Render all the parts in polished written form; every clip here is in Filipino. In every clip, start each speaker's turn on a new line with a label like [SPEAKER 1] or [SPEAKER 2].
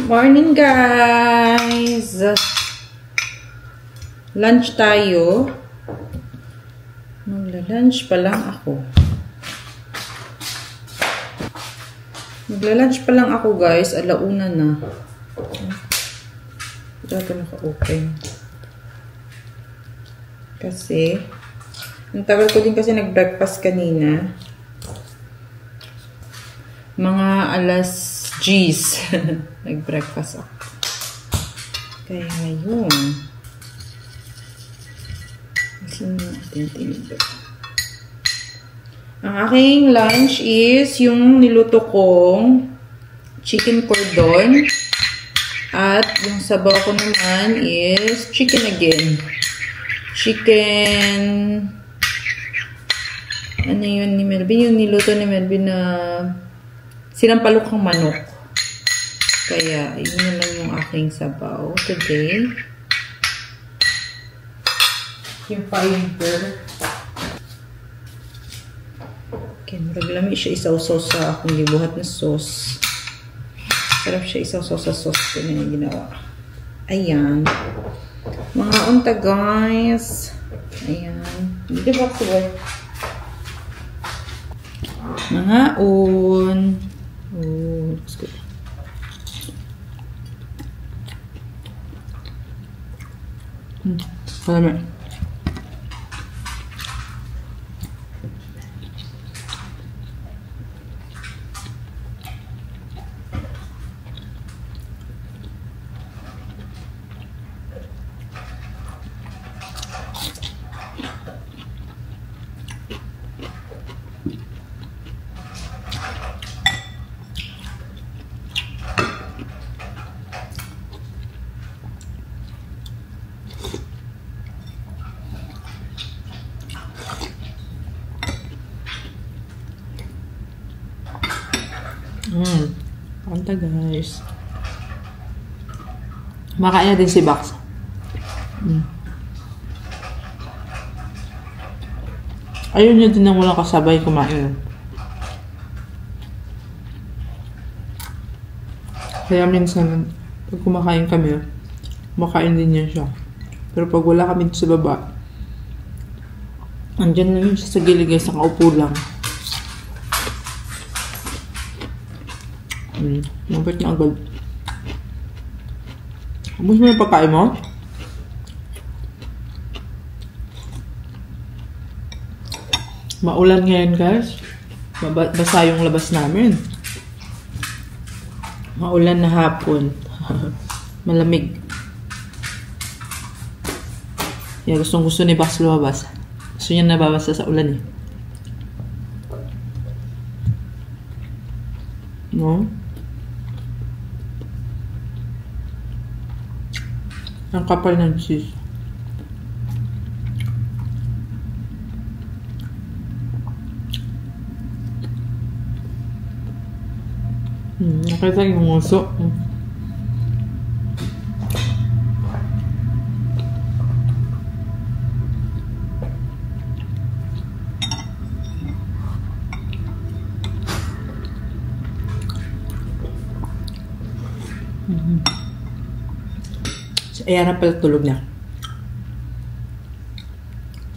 [SPEAKER 1] Morning guys! Lunch tayo. Magla-lunch pa lang ako. Guys. Alauna na. Ito naka-open. Kasi, ang tagal ko din kasi nag-breakfast kanina. Mga alas G's. Nag-breakfast ako. Kaya ngayon. Ang aking lunch is yung niluto kong chicken cordon. At yung sabaw ko naman is chicken again. Chicken. Ano yun ni Melvin? Yung niluto ni Melvin na sinampalukang manok. Kaya, yun na lang yung aking sabaw today. Yung fiber. Okay, naglalami siya isaw-saw sa akong gibuhat na sauce. Sarap siya isaw-saw sa sauce ko na ginawa. Ayan. Mga unta, guys. Ayan. Dito ba ako ba? Mga un. Oh, looks good. Malami. Panta guys. Makain na din si Bax. Ayun niya din nang walang kasabay kumain. Kaya minsan, pag kumakain kami, makain din niya siya. Pero pag wala kami sa baba, andyan lang yun siya sa gilid guys, nakaupo lang. Mabait niya agad. Ubus mo yung pagkain mo? Maulan ngayon guys. Basa yung labas namin. Maulan na hapon. Malamig. Kaya gustong-gusto ni Bax lumabas. Gusto niya nababasa sa ulan eh. No? Ang kapal ng cheese. Nakita yung nguso. Ayan na pala tulog niya.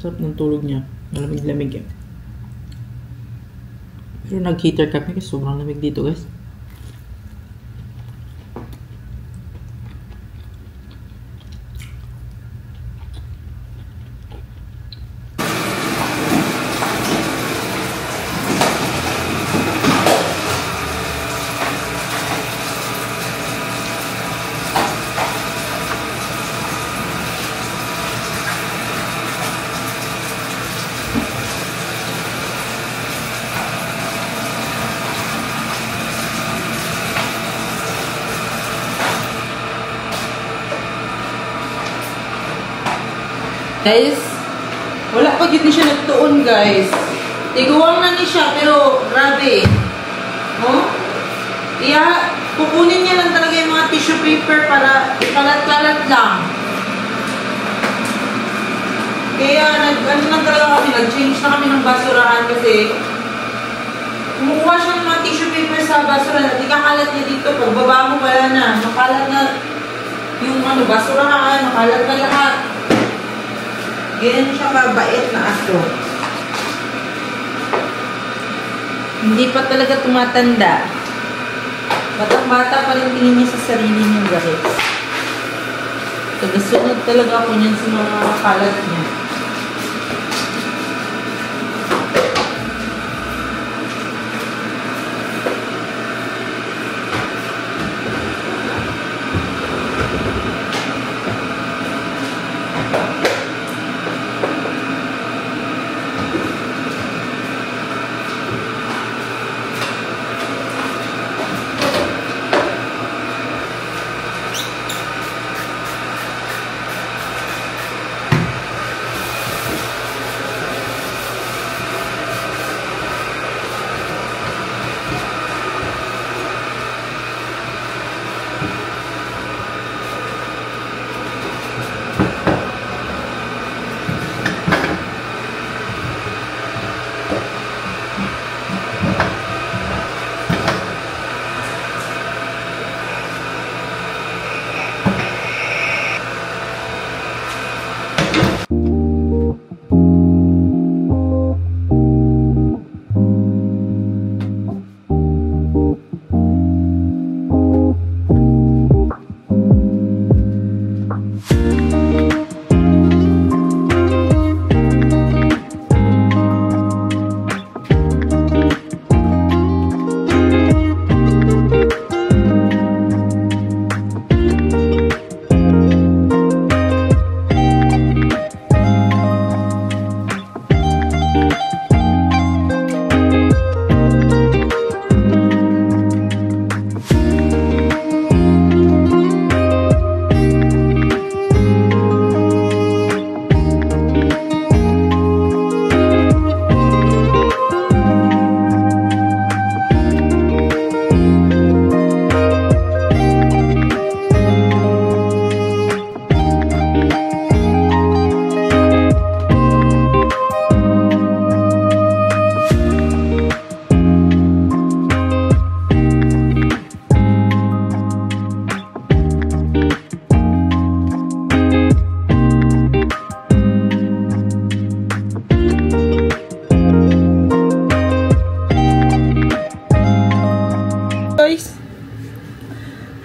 [SPEAKER 1] Sarap ng tulog niya. Malamig-lamig yan. Pero nag-heater kami kasi sobrang lamig dito guys. Guys, wala pa yun siya nagtuon guys. Tiguwang na ni siya pero grabe. Oh? Kaya kukunin niya lang talaga yung mga tissue paper para ikalat-kalat lang. Kaya ano lang talaga kami, nag-change na kami ng basurahan kasi Kumukuha siya ng mga tissue paper sa basura. Ikakalat niya dito. Pagbaba mo, wala na. Makalat na yung ano, basurahan. Makalat na lahat. Ganyan siya mabait na aso. Hindi pa talaga tumatanda. Batang-bata pa rin tingin niya sa sarili niya, guys. Tagasunod talaga ako niyan sa mga kalat niya.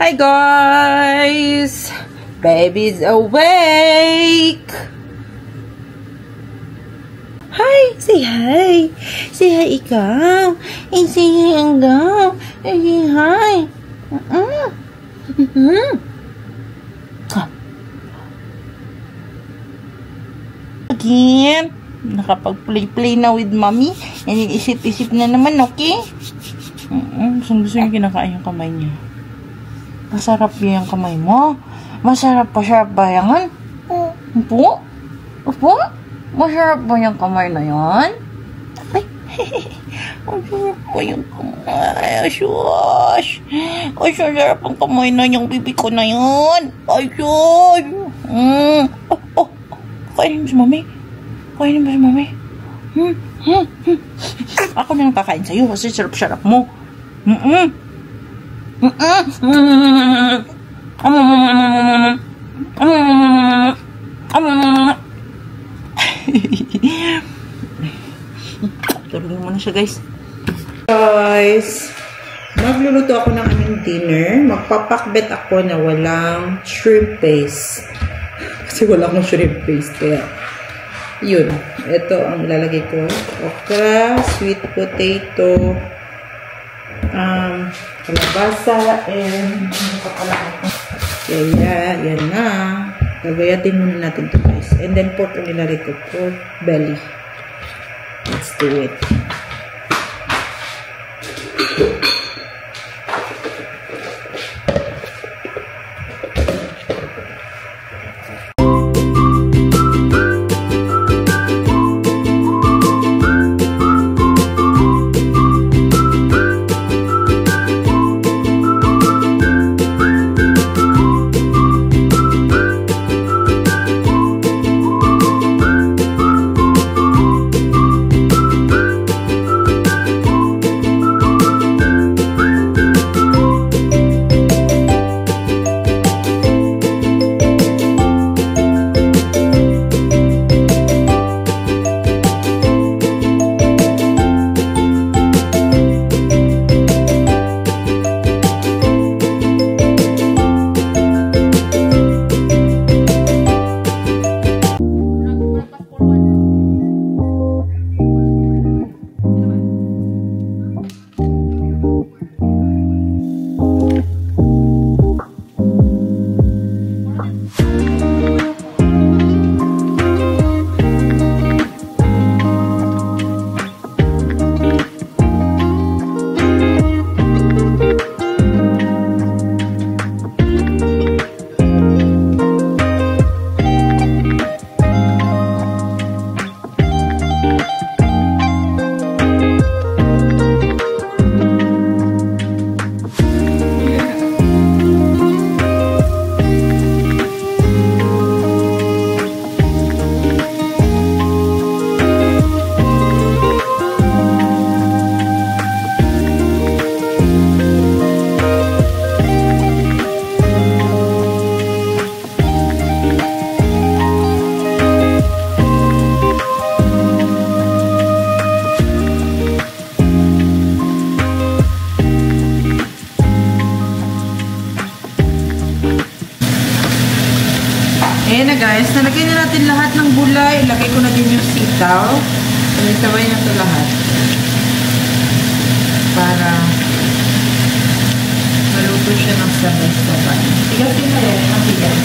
[SPEAKER 1] Hi guys! Baby's awake! Hi! Say hi! Say hi ikaw! Say hi ikaw! Say hi! Again! Nakapag-play na with mommy. Iniisip-isip na naman, okay? Gusto niya kinakain yung kamay niya. Masarap yung kamay mo. Masarap pa siya ba yan? Upo? Upo? Masarap ba yung kamay na yan? Ay, masarap ba yung kamay? Asyos! Ay, masarap ang kamay na yung bibi ko na yan. Asyos! Kainin mo si mami. Kainin mo si mami. Ako na lang kakain sa'yo kasi sarap-sarap mo. Tulungan mo na siya, guys. Guys, magluluto ako ng aming dinner. Magpapakbet ako na walang shrimp paste. Kasi wala akong shrimp paste. Kaya, yun. Ito ang ilalagay ko. Okra, sweet potato, kalabasa, and kaya, yan na. Gagayatin muna natin to, guys. And then, pork ang ilalagay ko. Pork belly. Let's do it. sila, ilagay ko na din yung sitaw. Sabay-sabay na ito lahat. Para maluto siya ng sabay-sabay. Tigasin na yan, matigas.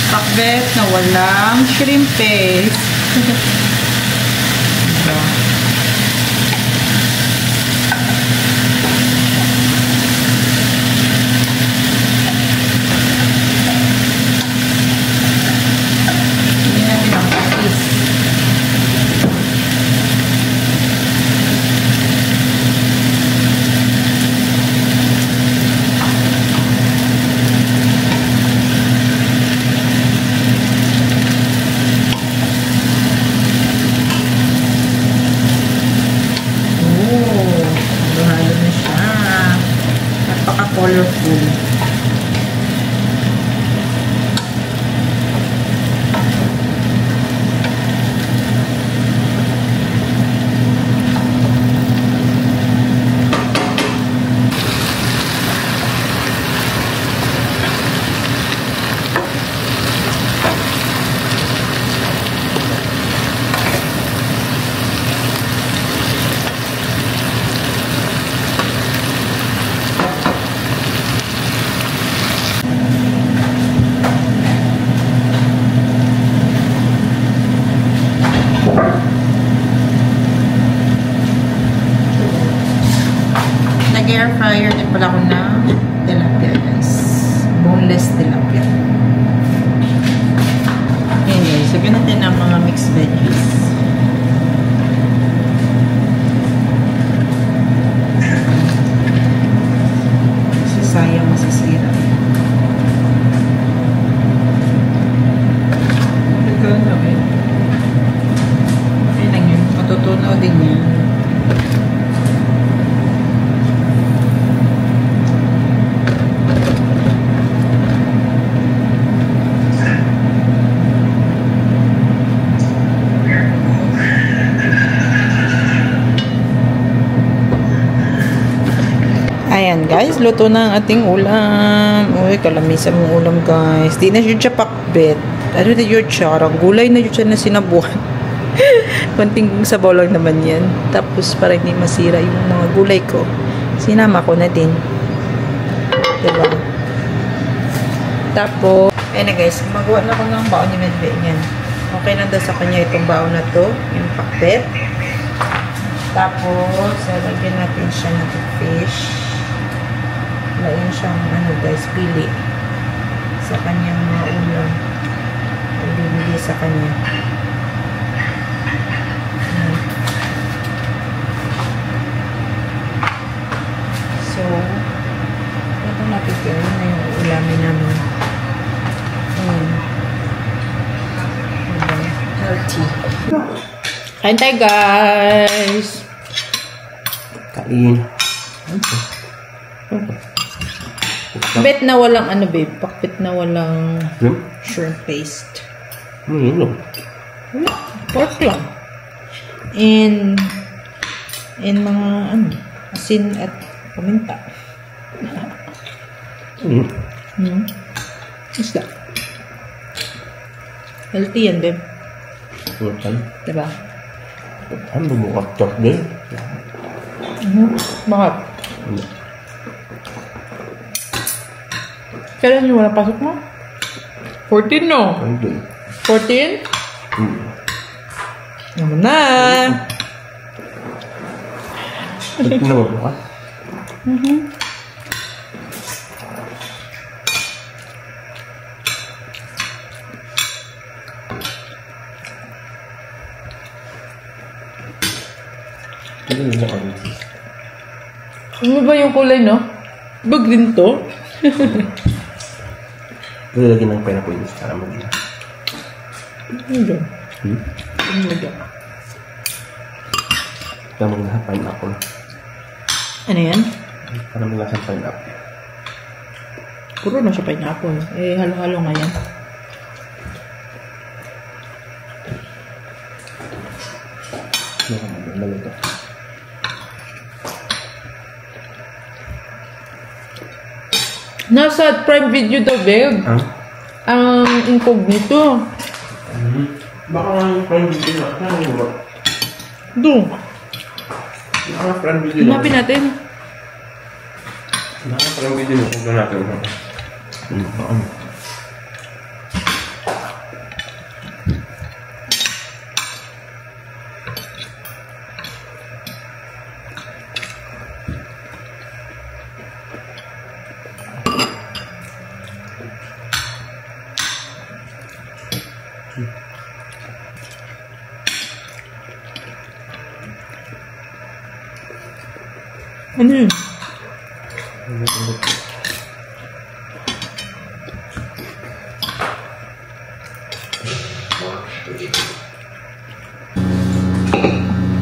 [SPEAKER 1] Pakbet na walang shrimp paste. Colorful. Air fryer din pala ko na tilapia, guys. Boneless tilapia. Anyway, sabihin natin ang mga mixed veggies. Kasi sayang masisira. Ito na eh. Ayun lang yun. Matutunaw din yan. Ayan guys, luto na ang ating ulam. Uy, kalamisan mong ulam guys. Di na siya pakbet. Ano na yun siya? Gulay na yun siya na sinabuhan. Konting sabaw lang naman yan. Tapos para hindi masira yung mga gulay ko, sinama ko na din. Diba? Tapos, ayun na guys, magawa na ko ng baon ni Medve yan. Okay na daw sa kanya itong baon na to, yung pakbet. Tapos, lalagyan natin siya ng fish. Lain siyang ano guys, pili sa kanyang mga ulam. Ibibili sa kanya. So, ito napipili na yung ulamin namin. Healthy. Kain tayo guys!
[SPEAKER 2] Kain.
[SPEAKER 1] Bet na walang ano babe, pakbet na walang shrimp paste.
[SPEAKER 2] Wala.
[SPEAKER 1] Pork lang. And mga ano, asin at paminta. Isda. Healthy yan babe.
[SPEAKER 2] Bukan.
[SPEAKER 1] Diba?
[SPEAKER 2] Bukan, bumukak chok din.
[SPEAKER 1] Bakit? Kailan yung wala pasok mo? 14 no? 14? Naman na!
[SPEAKER 2] Ito na ba?
[SPEAKER 1] Ano ba yung kulay no? Ba green to?
[SPEAKER 2] Lagyan ng pineapple para maging. Tamang lahat pineapple.
[SPEAKER 1] Ano yan?
[SPEAKER 2] Para maglasang pineapple.
[SPEAKER 1] Puro na siya pineapple. Eh, halo-halo nga yan. Nasa Prime Video daw, babe.
[SPEAKER 2] Ha?
[SPEAKER 1] Ang incognito.
[SPEAKER 2] Baka nga yung friend video na. Saan yung ba?
[SPEAKER 1] Doon.
[SPEAKER 2] Baka nga friend video na.
[SPEAKER 1] Hinapin natin.
[SPEAKER 2] Baka nga friend video na. Kung na natin.
[SPEAKER 1] Ano yun?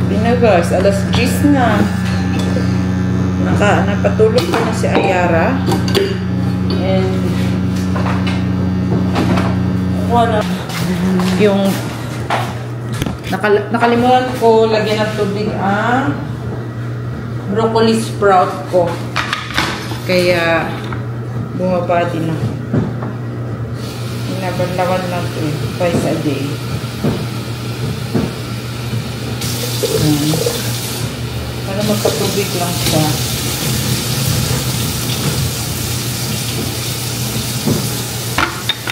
[SPEAKER 1] Pinagas, alas 10 na. Napatulog ko na si Ayara. And wala. Yung nakalimutan ko lagyan ng tubig ang broccoli sprout ko. Kaya bumaba din ako. Inabanlawan lang ito twice a day. Para magkatubig lang siya.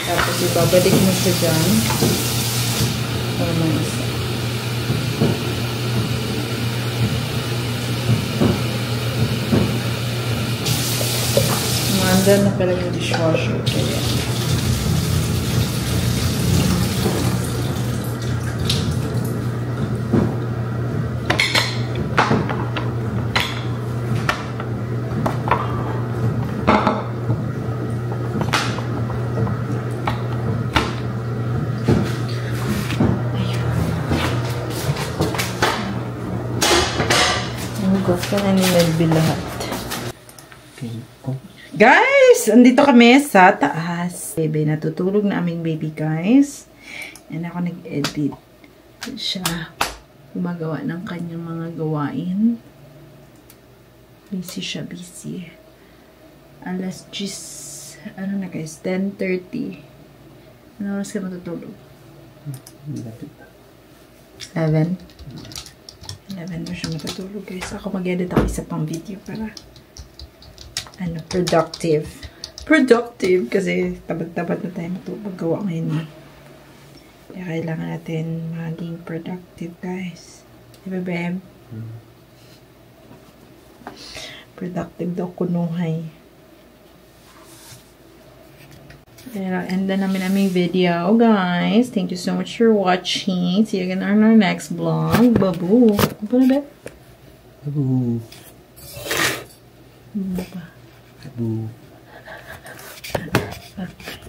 [SPEAKER 1] Tapos ibabalik mo siya dyan. Para maisa. Manda na pala yung dishwasher. Kaya gusto na ni Melby lahat.
[SPEAKER 2] Okay.
[SPEAKER 1] Guys, andito kami sa taas. Baby, natutulog na aming baby, guys. And ako nag-edit. Siya gumagawa ng kanyang mga gawain. Busy siya, busy. Alas 10, ano na guys, 10:30. Ano oras ka matutulog? 11. 11 na siya matutulog, guys. Ako mag-edit ako isa pang video para productive. Productive kasi tabad-tabad na tayo maggawa ngayon eh. Kaya kailangan natin maging productive, guys. Diba, babe? Productive daw kunuhay. And then namin aming video, guys. Thank you so much for watching. See you again on our next vlog. Babu. Ano na, babe?
[SPEAKER 2] Babu.
[SPEAKER 1] Ano pa?
[SPEAKER 2] Babu.
[SPEAKER 1] Okay.